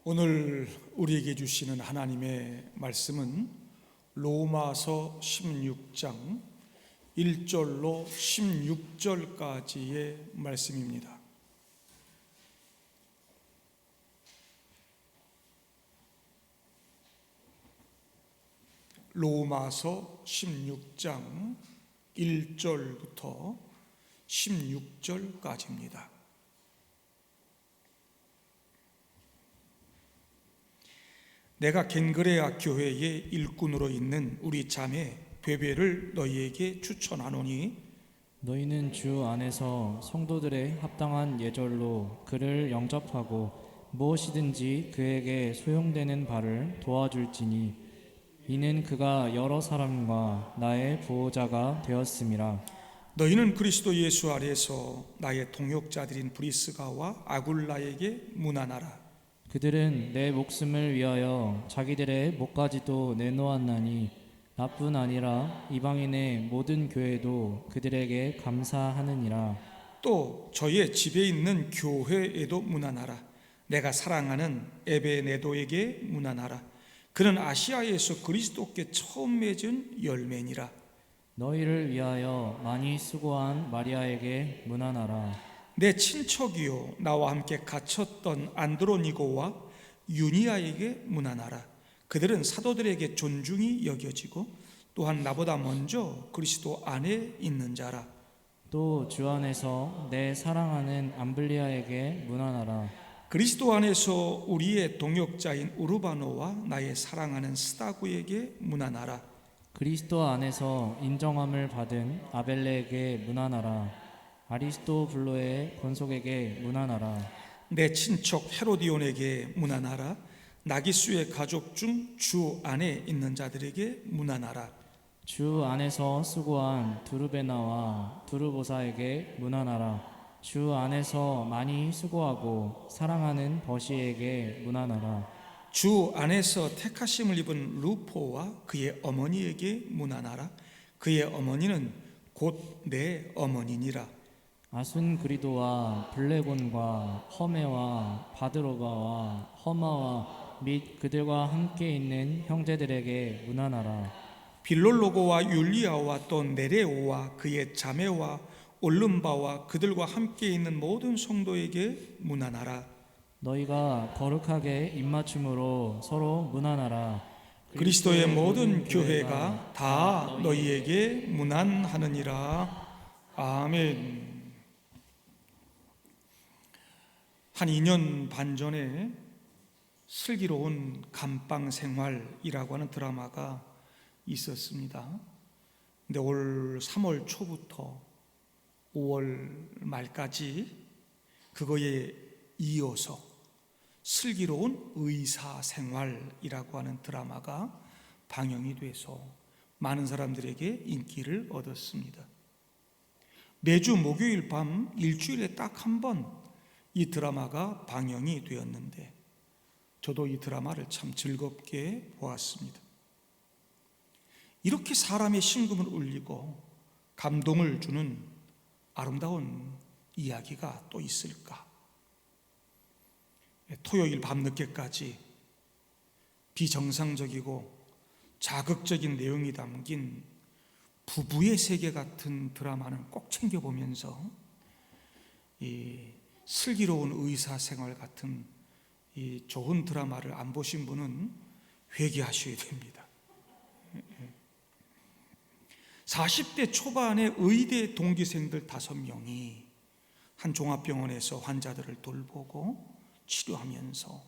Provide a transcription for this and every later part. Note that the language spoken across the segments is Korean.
오늘 우리에게 주시는 하나님의 말씀은 로마서 16장 1절로 16절까지의 말씀입니다. 로마서 16장 1절부터 16절까지입니다. 내가 겐그레아 교회의 일꾼으로 있는 우리 자매 베베를 너희에게 추천하노니 너희는 주 안에서 성도들의 합당한 예절로 그를 영접하고 무엇이든지 그에게 소용되는 바를 도와줄지니 이는 그가 여러 사람과 나의 보호자가 되었음이라. 너희는 그리스도 예수 아래서 나의 동역자들인 브리스가와 아굴라에게 문안하라. 그들은 내 목숨을 위하여 자기들의 목까지도 내놓았나니 나뿐 아니라 이방인의 모든 교회도 그들에게 감사하느니라. 또 저의 집에 있는 교회에도 문안하라. 내가 사랑하는 에베네도에게 문안하라. 그는 아시아에서 그리스도께 처음 맺은 열매니라. 너희를 위하여 많이 수고한 마리아에게 문안하라. 내 친척이요 나와 함께 갇혔던 안드로니고와 유니아에게 문안하라. 그들은 사도들에게 존중이 여겨지고 또한 나보다 먼저 그리스도 안에 있는 자라. 또 주 안에서 내 사랑하는 암블리아에게 문안하라. 그리스도 안에서 우리의 동역자인 우르바노와 나의 사랑하는 스다구에게 문안하라. 그리스도 안에서 인정함을 받은 아벨레에게 문안하라. 아리스토블로의 권속에게 문안하라. 내 친척 헤로디온에게 문안하라. 나기수의 가족 중 주 안에 있는 자들에게 문안하라. 주 안에서 수고한 두르베나와 두르보사에게 문안하라. 주 안에서 많이 수고하고 사랑하는 버시에게 문안하라. 주 안에서 택하심을 입은 루포와 그의 어머니에게 문안하라. 그의 어머니는 곧 내 어머니니라. 아순그리도와 블레곤과 허메와 바드로바와 허마와 및 그들과 함께 있는 형제들에게 문안하라. 빌롤로고와 율리아와 또 네레오와 그의 자매와 올름바와 그들과 함께 있는 모든 성도에게 문안하라. 너희가 거룩하게 입맞춤으로 서로 문안하라. 그리스도의 모든 교회가 다 너희에게 문안하느니라. 아멘. 한 2년 반 전에 슬기로운 감방 생활이라고 하는 드라마가 있었습니다. 근데 올 3월 초부터 5월 말까지 그거에 이어서 슬기로운 의사 생활이라고 하는 드라마가 방영이 돼서 많은 사람들에게 인기를 얻었습니다. 매주 목요일 밤 일주일에 딱 한 번 이 드라마가 방영이 되었는데 저도 이 드라마를 참 즐겁게 보았습니다. 이렇게 사람의 심금을 울리고 감동을 주는 아름다운 이야기가 또 있을까? 토요일 밤늦게까지 비정상적이고 자극적인 내용이 담긴 부부의 세계 같은 드라마는 꼭 챙겨보면서 이 슬기로운 의사생활 같은 이 좋은 드라마를 안 보신 분은 회개하셔야 됩니다. 40대 초반의 의대 동기생들 5명이 한 종합병원에서 환자들을 돌보고 치료하면서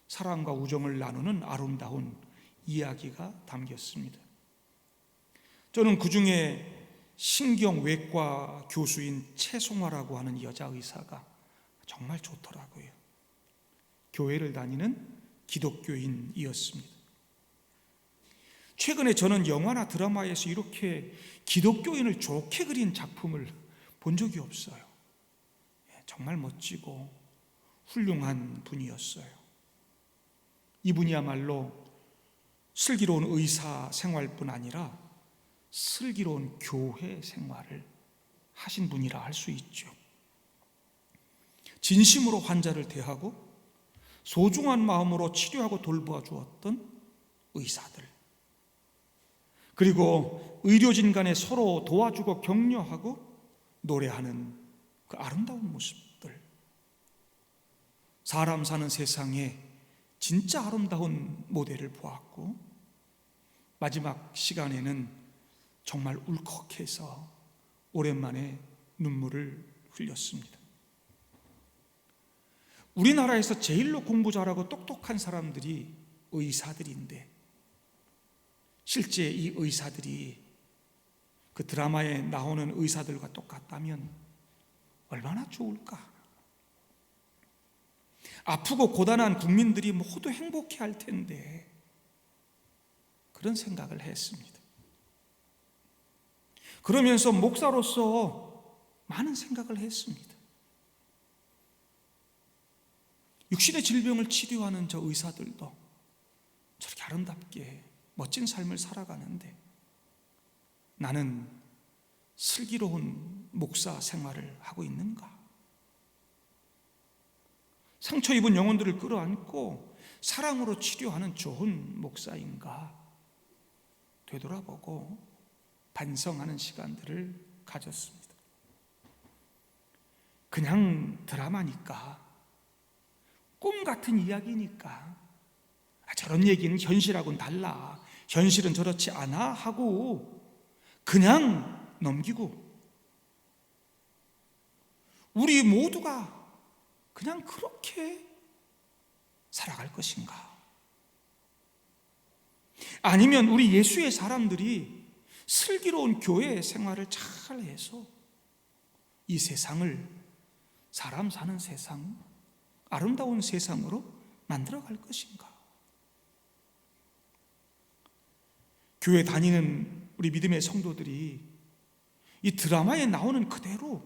사랑과 우정을 나누는 아름다운 이야기가 담겼습니다. 저는 그 중에 신경외과 교수인 최송화라고 하는 여자 의사가 정말 좋더라고요. 교회를 다니는 기독교인이었습니다. 최근에 저는 영화나 드라마에서 이렇게 기독교인을 좋게 그린 작품을 본 적이 없어요. 정말 멋지고 훌륭한 분이었어요. 이분이야말로 슬기로운 의사 생활뿐 아니라 슬기로운 교회 생활을 하신 분이라 할 수 있죠. 진심으로 환자를 대하고 소중한 마음으로 치료하고 돌보아 주었던 의사들, 그리고 의료진 간에 서로 도와주고 격려하고 노래하는 그 아름다운 모습들, 사람 사는 세상에 진짜 아름다운 모델을 보았고, 마지막 시간에는 정말 울컥해서 오랜만에 눈물을 흘렸습니다. 우리나라에서 제일로 공부 잘하고 똑똑한 사람들이 의사들인데, 실제 이 의사들이 그 드라마에 나오는 의사들과 똑같다면 얼마나 좋을까? 아프고 고단한 국민들이 모두 행복해 할 텐데, 그런 생각을 했습니다. 그러면서 목사로서 많은 생각을 했습니다. 육신의 질병을 치료하는 저 의사들도 저렇게 아름답게 멋진 삶을 살아가는데, 나는 슬기로운 목사 생활을 하고 있는가? 상처 입은 영혼들을 끌어안고 사랑으로 치료하는 좋은 목사인가? 되돌아보고 반성하는 시간들을 가졌습니다. 그냥 드라마니까, 꿈 같은 이야기니까, 저런 얘기는 현실하고는 달라, 현실은 저렇지 않아 하고 그냥 넘기고, 우리 모두가 그냥 그렇게 살아갈 것인가? 아니면 우리 예수의 사람들이 슬기로운 교회 생활을 잘 해서 이 세상을, 사람 사는 세상, 아름다운 세상으로 만들어갈 것인가? 교회 다니는 우리 믿음의 성도들이 이 드라마에 나오는 그대로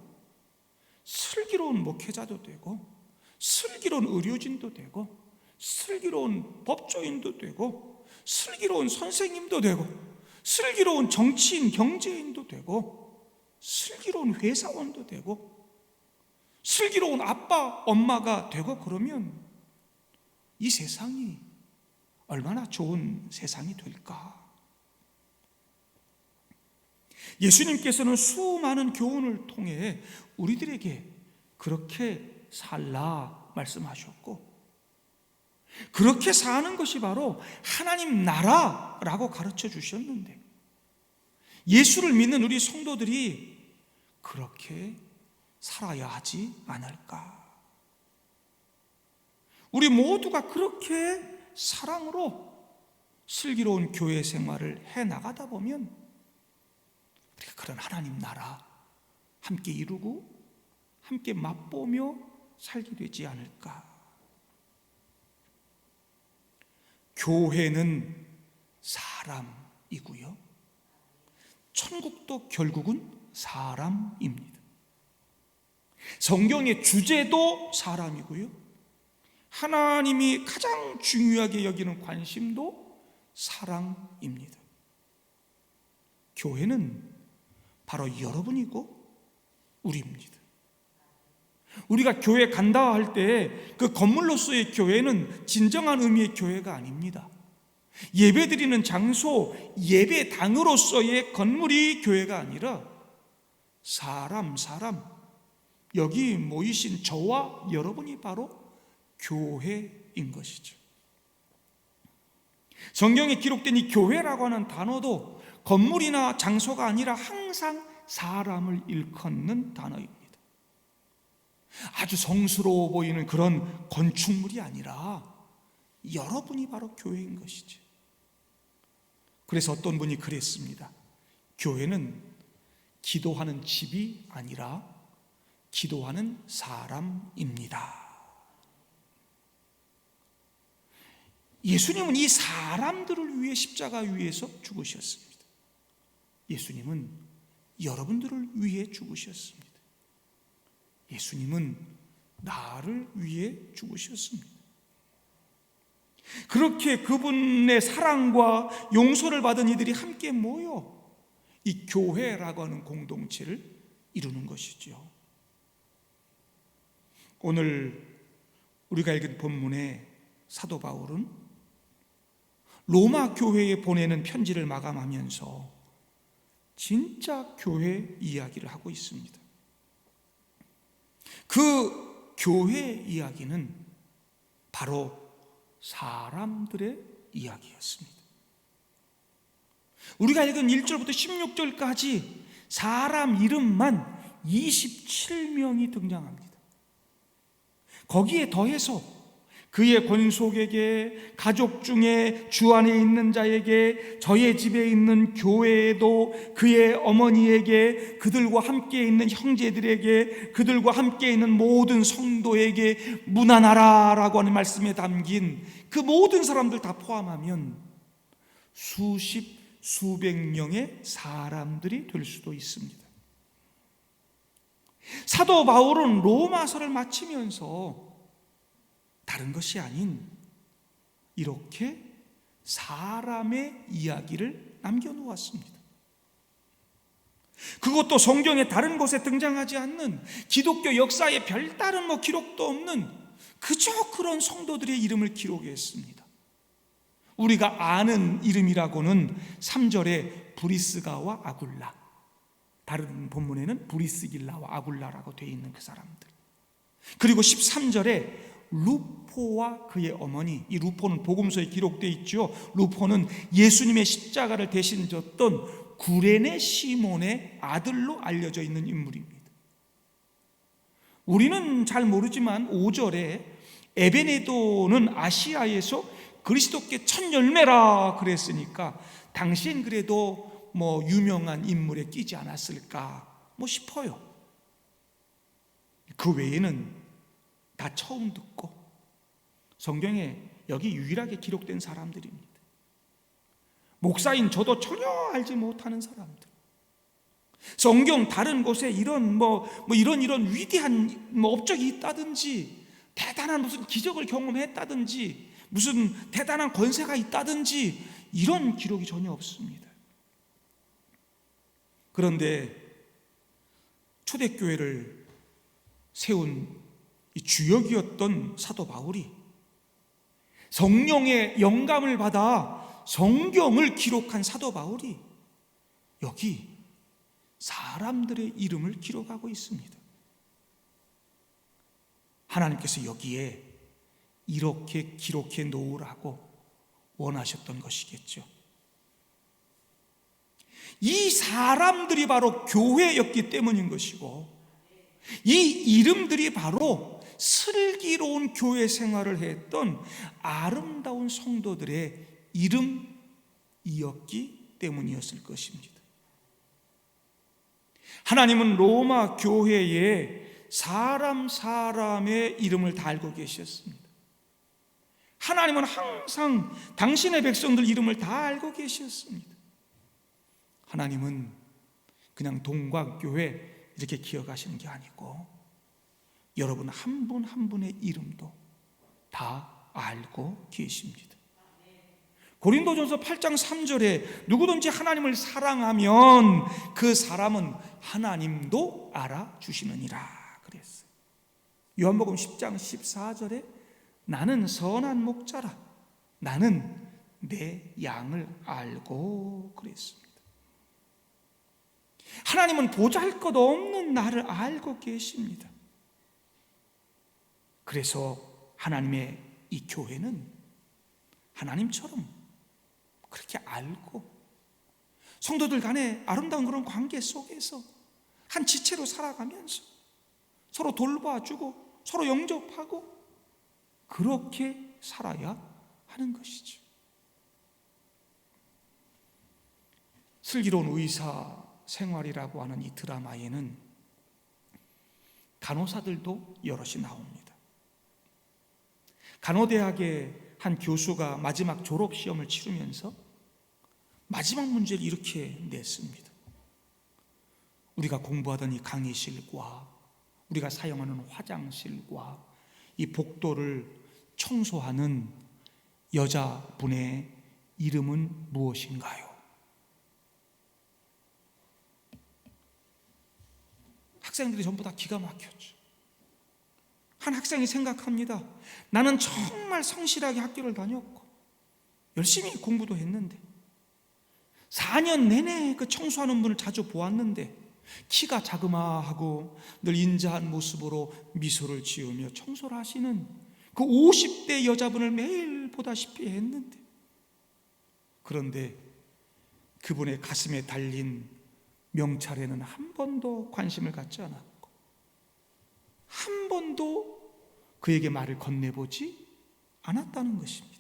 슬기로운 목회자도 되고, 슬기로운 의료진도 되고, 슬기로운 법조인도 되고, 슬기로운 선생님도 되고, 슬기로운 정치인, 경제인도 되고, 슬기로운 회사원도 되고, 슬기로운 아빠, 엄마가 되고, 그러면 이 세상이 얼마나 좋은 세상이 될까? 예수님께서는 수많은 교훈을 통해 우리들에게 그렇게 살라 말씀하셨고, 그렇게 사는 것이 바로 하나님 나라라고 가르쳐 주셨는데, 예수를 믿는 우리 성도들이 그렇게 살아야 하지 않을까? 우리 모두가 그렇게 사랑으로 슬기로운 교회 생활을 해나가다 보면 우리가 그런 하나님 나라 함께 이루고 함께 맛보며 살게 되지 않을까? 교회는 사람이고요, 천국도 결국은 사람입니다. 성경의 주제도 사람이고요, 하나님이 가장 중요하게 여기는 관심도 사랑입니다. 교회는 바로 여러분이고 우리입니다. 우리가 교회 간다 할 때 그 건물로서의 교회는 진정한 의미의 교회가 아닙니다. 예배드리는 장소, 예배당으로서의 건물이 교회가 아니라 사람, 여기 모이신 저와 여러분이 바로 교회인 것이죠. 성경에 기록된 이 교회라고 하는 단어도 건물이나 장소가 아니라 항상 사람을 일컫는 단어입니다. 아주 성스러워 보이는 그런 건축물이 아니라 여러분이 바로 교회인 것이죠. 그래서 어떤 분이 그랬습니다. 교회는 기도하는 집이 아니라 기도하는 사람입니다. 예수님은 이 사람들을 위해 십자가 위에서 죽으셨습니다. 예수님은 여러분들을 위해 죽으셨습니다. 예수님은 나를 위해 죽으셨습니다. 그렇게 그분의 사랑과 용서를 받은 이들이 함께 모여 이 교회라고 하는 공동체를 이루는 것이죠. 오늘 우리가 읽은 본문에 사도 바울은 로마 교회에 보내는 편지를 마감하면서 진짜 교회 이야기를 하고 있습니다. 그 교회 이야기는 바로 사람들의 이야기였습니다. 우리가 읽은 1절부터 16절까지 사람 이름만 27명이 등장합니다. 거기에 더해서 그의 권속에게, 가족 중에 주 안에 있는 자에게, 저의 집에 있는 교회에도, 그의 어머니에게, 그들과 함께 있는 형제들에게, 그들과 함께 있는 모든 성도에게 문안하라라고 하는 말씀에 담긴 그 모든 사람들 다 포함하면 수십, 수백 명의 사람들이 될 수도 있습니다. 사도 바울은 로마서를 마치면서 다른 것이 아닌 이렇게 사람의 이야기를 남겨놓았습니다. 그것도 성경의 다른 곳에 등장하지 않는, 기독교 역사에 별다른 기록도 없는 그저 그런 성도들의 이름을 기록했습니다. 우리가 아는 이름이라고는 3절에 브리스가와 아굴라, 다른 본문에는 브리스길라와 아굴라라고 되어 있는 그 사람들, 그리고 13절에 루포와 그의 어머니, 이 루포는 복음서에 기록되어 있죠. 루포는 예수님의 십자가를 대신 졌던 구레네 시몬의 아들로 알려져 있는 인물입니다. 우리는 잘 모르지만 5절에 에베네도는 아시아에서 그리스도께 첫 열매라 그랬으니까 당시엔 그래도 유명한 인물에 끼지 않았을까 싶어요. 그 외에는 다 처음 듣고 성경에 여기 유일하게 기록된 사람들입니다. 목사인 저도 전혀 알지 못하는 사람들. 성경 다른 곳에 이런 이런 위대한 업적이 있다든지, 대단한 무슨 기적을 경험했다든지, 무슨 대단한 권세가 있다든지 이런 기록이 전혀 없습니다. 그런데 초대교회를 세운 이 주역이었던 사도 바울이 성령의 영감을 받아 성경을 기록한 사도 바울이 여기 사람들의 이름을 기록하고 있습니다. 하나님께서 여기에 이렇게 기록해 놓으라고 원하셨던 것이겠죠. 이 사람들이 바로 교회였기 때문인 것이고, 이 이름들이 바로 슬기로운 교회 생활을 했던 아름다운 성도들의 이름이었기 때문이었을 것입니다. 하나님은 로마 교회에 사람의 이름을 다 알고 계셨습니다. 하나님은 항상 당신의 백성들 이름을 다 알고 계셨습니다. 하나님은 그냥 동광교회 이렇게 기억하시는 게 아니고 여러분 한 분 한 분의 이름도 다 알고 계십니다. 고린도전서 8장 3절에 누구든지 하나님을 사랑하면 그 사람은 하나님도 알아주시느니라 그랬어요. 요한복음 10장 14절에 나는 선한 목자라, 나는 내 양을 알고 그랬습니다. 하나님은 보잘것없는 나를 알고 계십니다. 그래서 하나님의 이 교회는 하나님처럼 그렇게 알고 성도들 간의 아름다운 그런 관계 속에서 한 지체로 살아가면서 서로 돌봐주고 서로 영접하고 그렇게 살아야 하는 것이죠. 슬기로운 의사 생활이라고 하는 이 드라마에는 간호사들도 여럿이 나옵니다. 간호대학의 한 교수가 마지막 졸업시험을 치르면서 마지막 문제를 이렇게 냈습니다. 우리가 공부하던 이 강의실과 우리가 사용하는 화장실과 이 복도를 청소하는 여자분의 이름은 무엇인가요? 학생들이 전부 다 기가 막혔죠. 한 학생이 생각합니다. 나는 정말 성실하게 학교를 다녔고 열심히 공부도 했는데 4년 내내 그 청소하는 분을 자주 보았는데 키가 자그마하고 늘 인자한 모습으로 미소를 지으며 청소를 하시는 그 50대 여자분을 매일 보다시피 했는데, 그런데 그분의 가슴에 달린 명찰에는 한 번도 관심을 갖지 않았고 한 번도 그에게 말을 건네보지 않았다는 것입니다.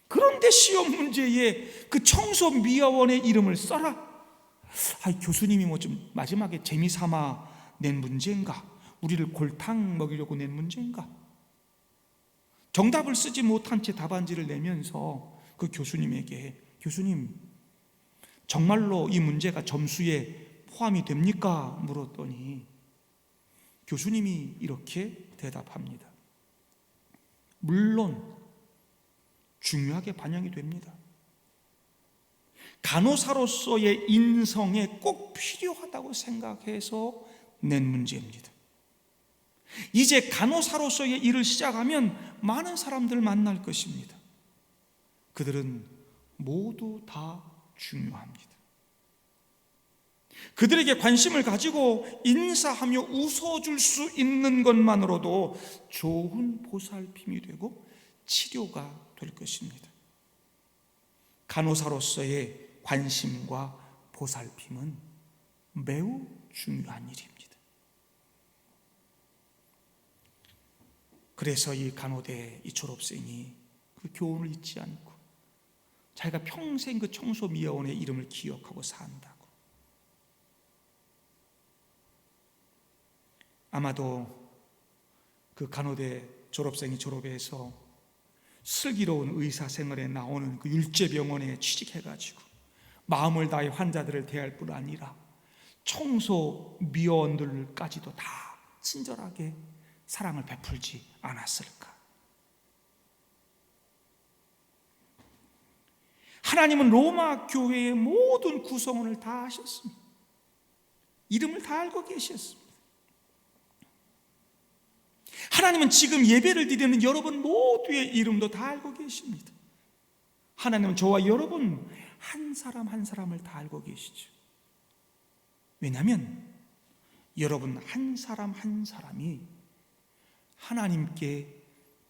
그런데 시험 문제에 그 청소 미화원의 이름을 써라. 교수님이 뭐 좀 마지막에 재미삼아 낸 문제인가? 우리를 골탕 먹이려고 낸 문제인가? 정답을 쓰지 못한 채 답안지를 내면서 그 교수님에게, 교수님 정말로 이 문제가 점수에 포함이 됩니까? 물었더니 교수님이 이렇게 대답합니다. 물론 중요하게 반영이 됩니다. 간호사로서의 인성에 꼭 필요하다고 생각해서 낸 문제입니다. 이제 간호사로서의 일을 시작하면 많은 사람들 만날 것입니다. 그들은 모두 다 중요합니다. 그들에게 관심을 가지고 인사하며 웃어줄 수 있는 것만으로도 좋은 보살핌이 되고 치료가 될 것입니다. 간호사로서의 관심과 보살핌은 매우 중요한 일입니다. 그래서 이 간호대 이 졸업생이 그 교훈을 잊지 않고 자기가 평생 그 청소미화원의 이름을 기억하고 산다고. 아마도 그 간호대 졸업생이 졸업해서 슬기로운 의사생활에 나오는 그 율제병원에 취직해가지고 마음을 다해 환자들을 대할 뿐 아니라 청소미화원들까지도 다 친절하게 사랑을 베풀지 않았을까? 하나님은 로마 교회의 모든 구성원을 다 아셨습니다. 이름을 다 알고 계셨습니다. 하나님은 지금 예배를 드리는 여러분 모두의 이름도 다 알고 계십니다. 하나님은 저와 여러분 한 사람 한 사람을 다 알고 계시죠. 왜냐하면 여러분 한 사람 한 사람이 하나님께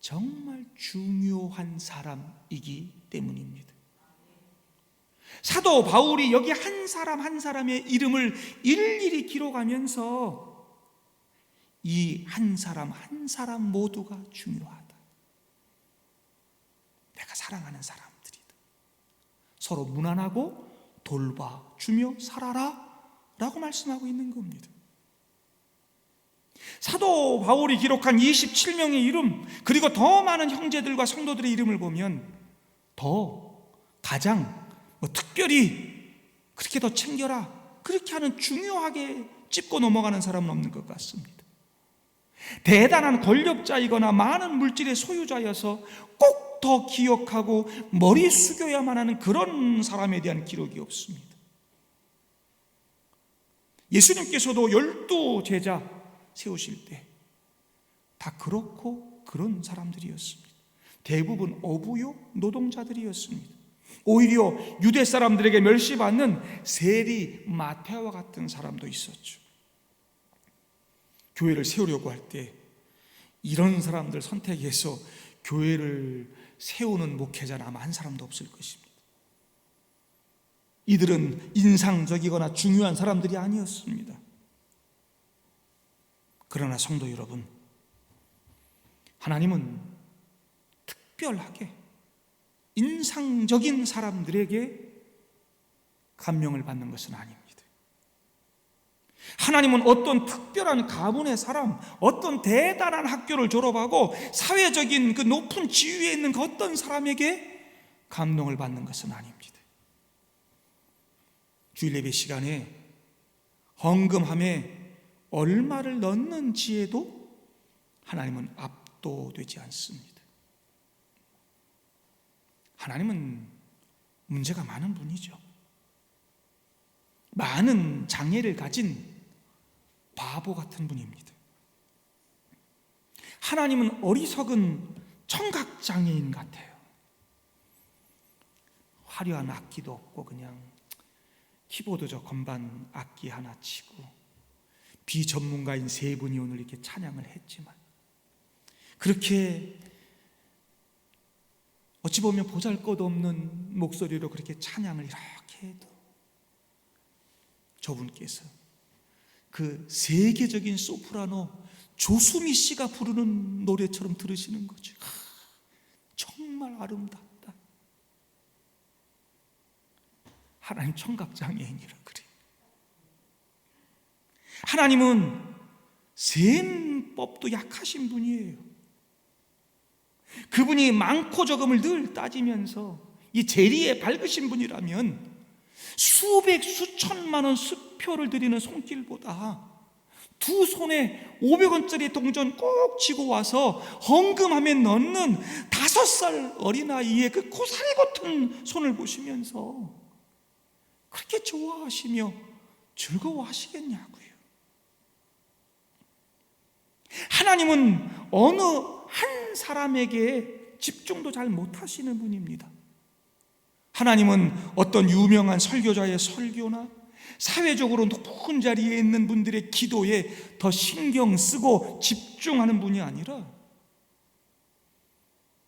정말 중요한 사람이기 때문입니다. 사도 바울이 여기 한 사람 한 사람의 이름을 일일이 기록하면서 이 한 사람 한 사람 모두가 중요하다. 내가 사랑하는 사람들이다. 서로 무난하고 돌봐주며 살아라 라고 말씀하고 있는 겁니다. 사도 바울이 기록한 27명의 이름, 그리고 더 많은 형제들과 성도들의 이름을 보면 더 가장 특별히 그렇게 더 챙겨라 그렇게 하는 중요하게 짚고 넘어가는 사람은 없는 것 같습니다. 대단한 권력자이거나 많은 물질의 소유자여서 꼭 더 기억하고 머리 숙여야만 하는 그런 사람에 대한 기록이 없습니다. 예수님께서도 12 제자 세우실 때 다 그렇고 그런 사람들이었습니다. 대부분 어부요 노동자들이었습니다. 오히려 유대 사람들에게 멸시받는 세리 마태와 같은 사람도 있었죠. 교회를 세우려고 할 때 이런 사람들 선택해서 교회를 세우는 목회자는 아마 한 사람도 없을 것입니다. 이들은 인상적이거나 중요한 사람들이 아니었습니다. 그러나 성도 여러분, 하나님은 특별하게 인상적인 사람들에게 감명을 받는 것은 아닙니다. 하나님은 어떤 특별한 가문의 사람, 어떤 대단한 학교를 졸업하고 사회적인 그 높은 지위에 있는 그 어떤 사람에게 감동을 받는 것은 아닙니다. 주일 예배 시간에 헌금함에 얼마를 넣는지에도 하나님은 압도되지 않습니다. 하나님은 문제가 많은 분이죠. 많은 장애를 가진 바보 같은 분입니다. 하나님은 어리석은 청각장애인 같아요. 화려한 악기도 없고 그냥 키보드 저 건반 악기 하나 치고, 비전문가인 세 분이 오늘 이렇게 찬양을 했지만, 그렇게 어찌 보면 보잘것없는 목소리로 그렇게 찬양을 이렇게 해도 저분께서 그 세계적인 소프라노 조수미 씨가 부르는 노래처럼 들으시는 거죠. 정말 아름답다. 하나님 청각장애인이라 그래. 하나님은 셈법도 약하신 분이에요. 그분이 많고 적음을 늘 따지면서 이 재리에 밝으신 분이라면 수백 수천만 원 수표를 드리는 손길보다 두 손에 500원짜리 동전 꼭 쥐고 와서 헌금함에 넣는 5살 어린아이의 그 고사리 같은 손을 보시면서 그렇게 좋아하시며 즐거워하시겠냐고요. 하나님은 어느 한 사람에게 집중도 잘 못하시는 분입니다. 하나님은 어떤 유명한 설교자의 설교나 사회적으로 높은 자리에 있는 분들의 기도에 더 신경 쓰고 집중하는 분이 아니라,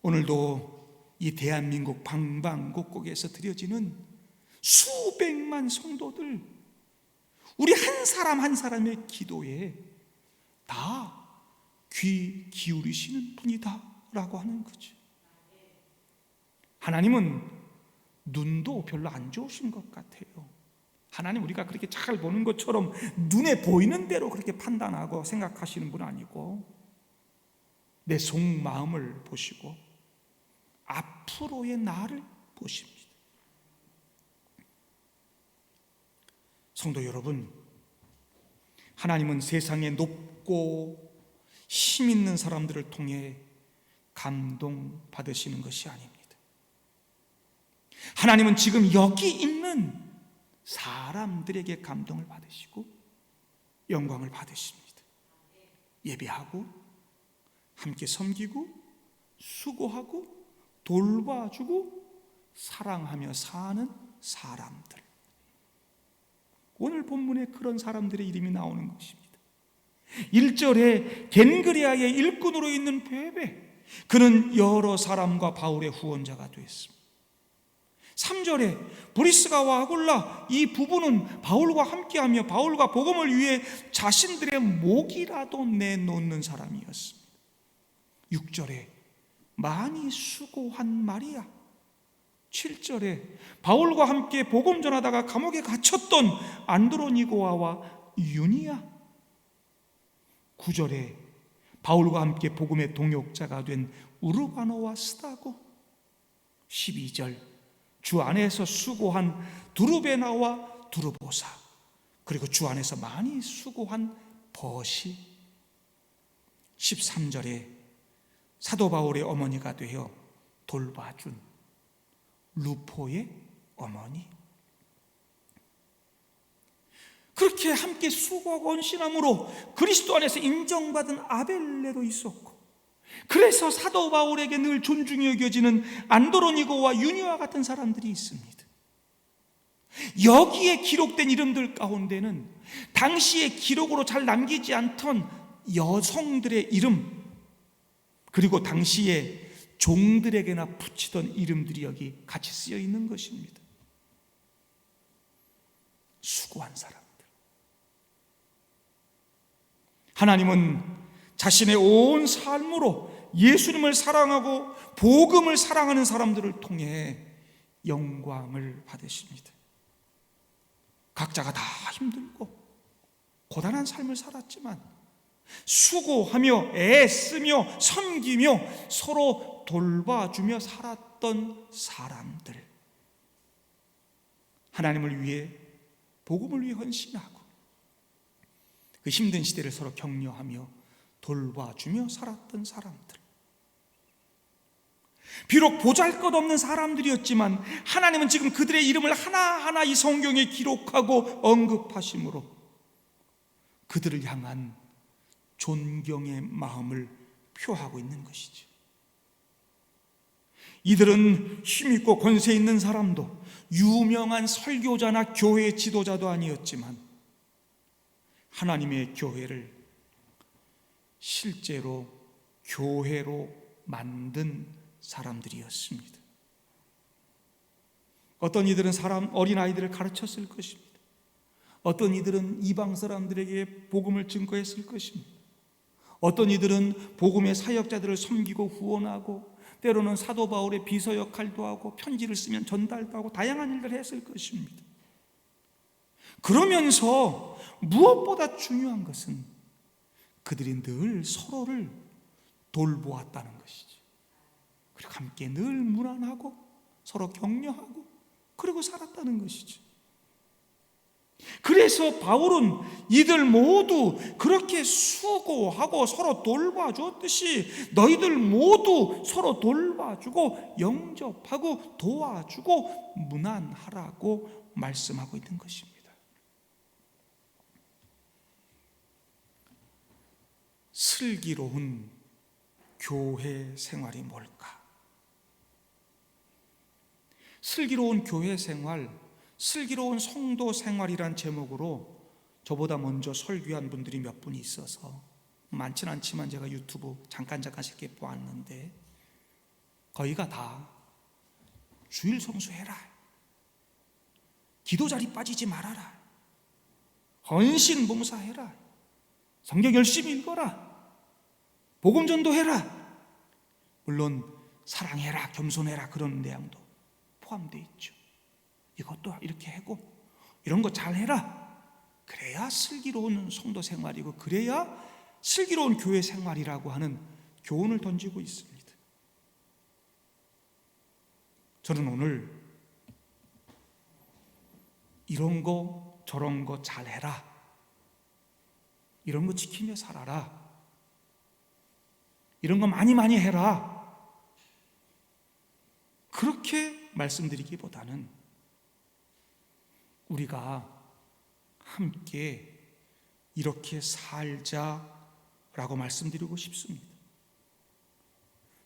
오늘도 이 대한민국 방방곡곡에서 드려지는 수백만 성도들, 우리 한 사람 한 사람의 기도에 다 귀 기울이시는 분이다 라고 하는 거죠. 하나님은 눈도 별로 안 좋으신 것 같아요. 하나님 우리가 그렇게 잘 보는 것처럼 눈에 보이는 대로 그렇게 판단하고 생각하시는 분 아니고, 내 속마음을 보시고 앞으로의 나를 보십니다. 성도 여러분, 하나님은 세상에 높고 힘 있는 사람들을 통해 감동받으시는 것이 아닙니다. 하나님은 지금 여기 있는 사람들에게 감동을 받으시고 영광을 받으십니다. 예배하고 함께 섬기고 수고하고 돌봐주고 사랑하며 사는 사람들, 오늘 본문에 그런 사람들의 이름이 나오는 것입니다. 1절에 겐그레아의 일꾼으로 있는 베베, 그는 여러 사람과 바울의 후원자가 되었습니다. 3절에 브리스가와 아굴라, 이 부부는 바울과 함께하며 바울과 복음을 위해 자신들의 목이라도 내놓는 사람이었습니다. 6절에 많이 수고한 마리아, 7절에 바울과 함께 복음 전하다가 감옥에 갇혔던 안드로니고아와 유니아, 9절에 바울과 함께 복음의 동역자가 된 우르바노와 스다고, 12절 주 안에서 수고한 두르베나와 두르보사, 그리고 주 안에서 많이 수고한 버시, 13절에 사도 바울의 어머니가 되어 돌봐준 루포의 어머니, 그렇게 함께 수고하고 헌신함으로 그리스도 안에서 인정받은 아벨레도 있었고, 그래서 사도 바울에게 늘 존중이 여겨지는 안드로니고와 유니와 같은 사람들이 있습니다. 여기에 기록된 이름들 가운데는 당시에 기록으로 잘 남기지 않던 여성들의 이름, 그리고 당시에 종들에게나 붙이던 이름들이 여기 같이 쓰여 있는 것입니다. 수고한 사람들. 하나님은 자신의 온 삶으로 예수님을 사랑하고 복음을 사랑하는 사람들을 통해 영광을 받으십니다. 각자가 다 힘들고 고단한 삶을 살았지만 수고하며 애쓰며 섬기며 서로 돌봐주며 살았던 사람들, 하나님을 위해 복음을 위해 헌신하고 그 힘든 시대를 서로 격려하며 돌봐주며 살았던 사람들, 비록 보잘것없는 사람들이었지만 하나님은 지금 그들의 이름을 하나하나 이 성경에 기록하고 언급하심으로 그들을 향한 존경의 마음을 표하고 있는 것이죠. 이들은 힘있고 권세 있는 사람도 유명한 설교자나 교회 지도자도 아니었지만 하나님의 교회를 실제로 교회로 만든 사람들이었습니다. 어떤 이들은 어린아이들을 가르쳤을 것입니다. 어떤 이들은 이방 사람들에게 복음을 증거했을 것입니다. 어떤 이들은 복음의 사역자들을 섬기고 후원하고 때로는 사도 바울의 비서 역할도 하고 편지를 쓰면 전달도 하고 다양한 일들을 했을 것입니다. 그러면서 무엇보다 중요한 것은 그들이 늘 서로를 돌보았다는 것이죠. 그리고 함께 늘 무난하고 서로 격려하고 그리고 살았다는 것이죠. 그래서 바울은 이들 모두 그렇게 수고하고 서로 돌봐주었듯이 너희들 모두 서로 돌봐주고 영접하고 도와주고 무난하라고 말씀하고 있는 것입니다. 슬기로운 교회 생활이 뭘까? 슬기로운 교회 생활, 슬기로운 성도 생활이란 제목으로 저보다 먼저 설교한 분들이 몇 분이 있어서 많진 않지만 제가 유튜브 잠깐씩 이렇게 보았는데 거의가 다 주일 성수해라, 기도 자리 빠지지 말아라, 헌신 봉사해라, 성경 열심히 읽어라, 복음 전도해라, 물론 사랑해라, 겸손해라 그런 내용도 포함되어 있죠. 이것도 이렇게 하고 이런 거 잘해라. 그래야 슬기로운 성도 생활이고 그래야 슬기로운 교회 생활이라고 하는 교훈을 던지고 있습니다. 저는 오늘 이런 거 저런 거 잘해라, 이런 거 지키며 살아라, 이런 거 많이 해라, 그렇게 말씀드리기보다는 우리가 함께 이렇게 살자라고 말씀드리고 싶습니다.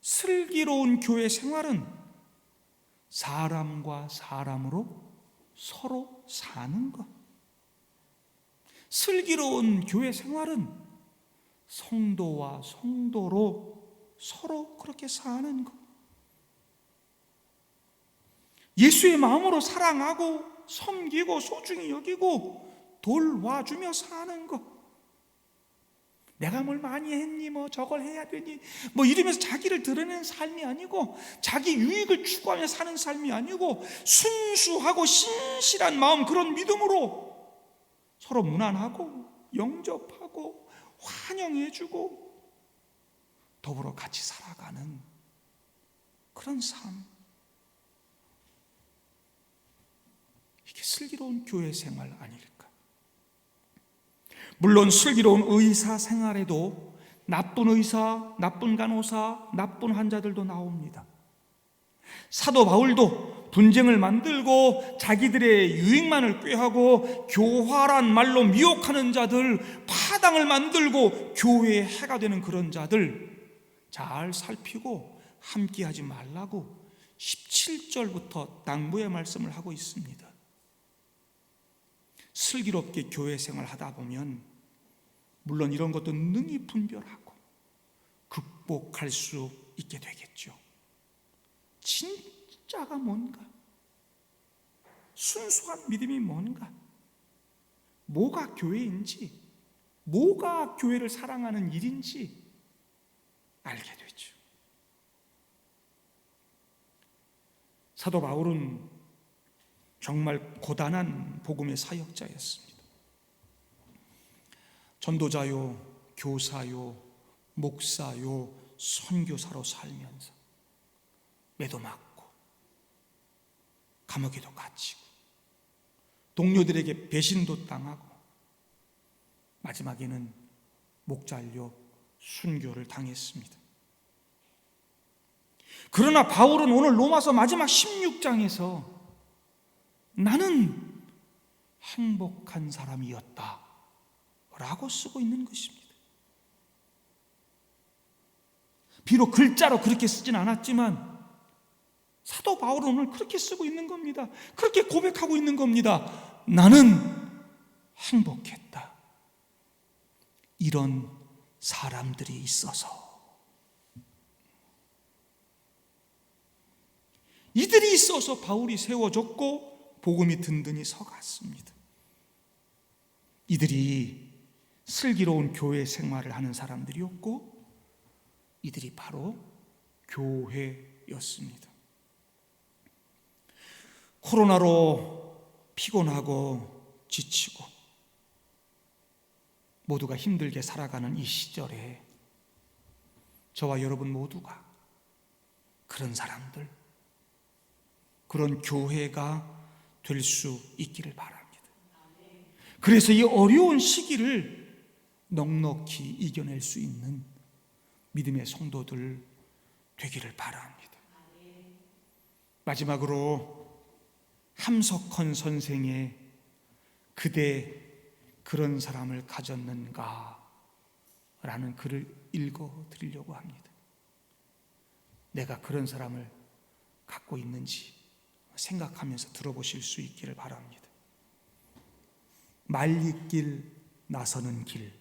슬기로운 교회 생활은 사람과 사람으로 서로 사는 것. 슬기로운 교회 생활은 성도와 성도로 서로 그렇게 사는 것. 예수의 마음으로 사랑하고 섬기고 소중히 여기고 돌봐주며 사는 것. 내가 뭘 많이 했니, 뭐 저걸 해야 되니, 뭐 이러면서 자기를 드러내는 삶이 아니고 자기 유익을 추구하며 사는 삶이 아니고 순수하고 신실한 마음, 그런 믿음으로 서로 무난하고 영접하고 환영해주고 더불어 같이 살아가는 그런 삶. 이게 슬기로운 교회 생활 아닐까? 물론 슬기로운 의사 생활에도 나쁜 의사, 나쁜 간호사, 나쁜 환자들도 나옵니다. 사도 바울도 분쟁을 만들고 자기들의 유익만을 꾀하고 교활한 말로 미혹하는 자들, 파당을 만들고 교회에 해가 되는 그런 자들 잘 살피고 함께하지 말라고 17절부터 당부의 말씀을 하고 있습니다. 슬기롭게 교회 생활하다 보면 물론 이런 것도 능히 분별하고 극복할 수 있게 되겠죠. 진짜가 뭔가, 순수한 믿음이 뭔가, 뭐가 교회인지, 뭐가 교회를 사랑하는 일인지 알게 되죠. 사도 바울은 정말 고단한 복음의 사역자였습니다. 전도자요, 교사요, 목사요, 선교사로 살면서 매도 맞고 감옥에도 갇히고 동료들에게 배신도 당하고 마지막에는 목 잘려 순교를 당했습니다. 그러나 바울은 오늘 로마서 마지막 16장에서 나는 행복한 사람이었다 라고 쓰고 있는 것입니다. 비록 글자로 그렇게 쓰진 않았지만 사도 바울은 오늘 그렇게 쓰고 있는 겁니다. 그렇게 고백하고 있는 겁니다. 나는 행복했다. 이런 사람들이 있어서. 이들이 있어서 바울이 세워졌고 복음이 든든히 서갔습니다. 이들이 슬기로운 교회 생활을 하는 사람들이었고 이들이 바로 교회였습니다. 코로나로 피곤하고 지치고 모두가 힘들게 살아가는 이 시절에 저와 여러분 모두가 그런 사람들, 그런 교회가 될 수 있기를 바랍니다. 그래서 이 어려운 시기를 넉넉히 이겨낼 수 있는 믿음의 성도들 되기를 바랍니다. 마지막으로 함석헌 선생의 그대 그런 사람을 가졌는가 라는 글을 읽어 드리려고 합니다. 내가 그런 사람을 갖고 있는지 생각하면서 들어보실 수 있기를 바랍니다. 말리길 나서는 길,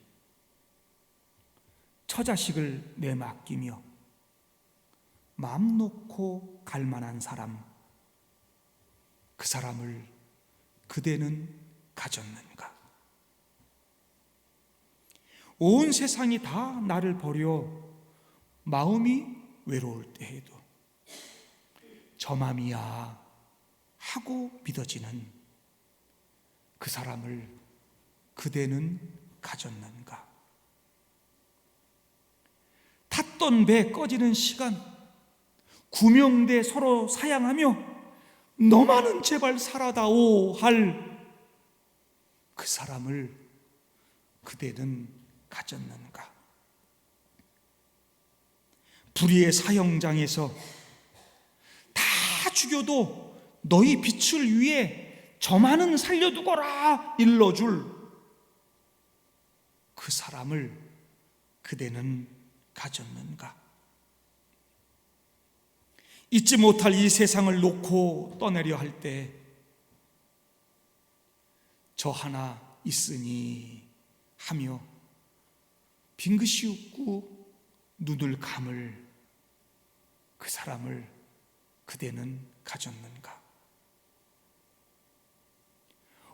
처자식을 내맡기며 마음 놓고 갈 만한 사람, 그 사람을 그대는 가졌는가? 온 세상이 다 나를 버려 마음이 외로울 때에도 저 맘이야 하고 믿어지는 그 사람을 그대는 가졌는가? 탔던 배 꺼지는 시간, 구명대 서로 사양하며 너만은 제발 살아다오 할 그 사람을 그대는 가졌는가? 불의의 사형장에서 다 죽여도 너희 빛을 위해 저만은 살려두거라 일러줄 그 사람을 그대는 가졌는가? 잊지 못할 이 세상을 놓고 떠내려 할 때 저 하나 있으니 하며 빙긋이 웃고 눈을 감을 그 사람을 그대는 가졌는가?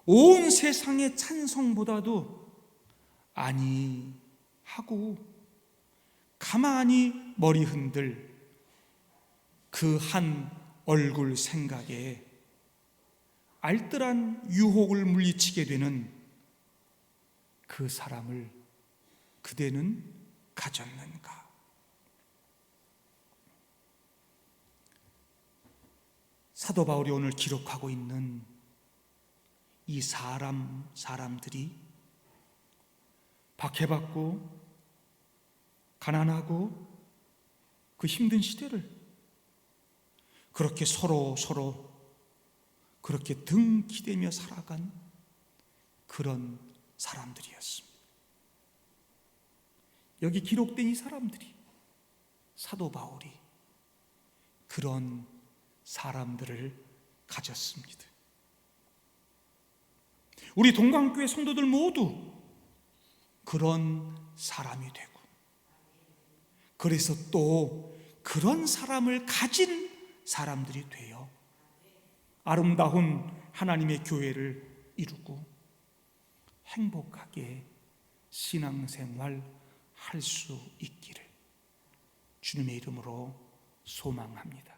온 세상의 찬성보다도 아니 하고 가만히 머리 흔들 그 한 얼굴 생각에 알뜰한 유혹을 물리치게 되는 그 사람을 그대는 가졌는가? 사도 바울이 오늘 기록하고 있는 이 사람들이 박해받고 가난하고 그 힘든 시대를 그렇게 서로 그렇게 등 기대며 살아간 그런 사람들이었습니다. 여기 기록된 이 사람들이 사도 바울이 그런 사람들을 가졌습니다. 우리 동강교회 성도들 모두 그런 사람이 되고 그래서 또 그런 사람을 가진 사람들이 되어 아름다운 하나님의 교회를 이루고 행복하게 신앙생활 할 수 있기를 주님의 이름으로 소망합니다.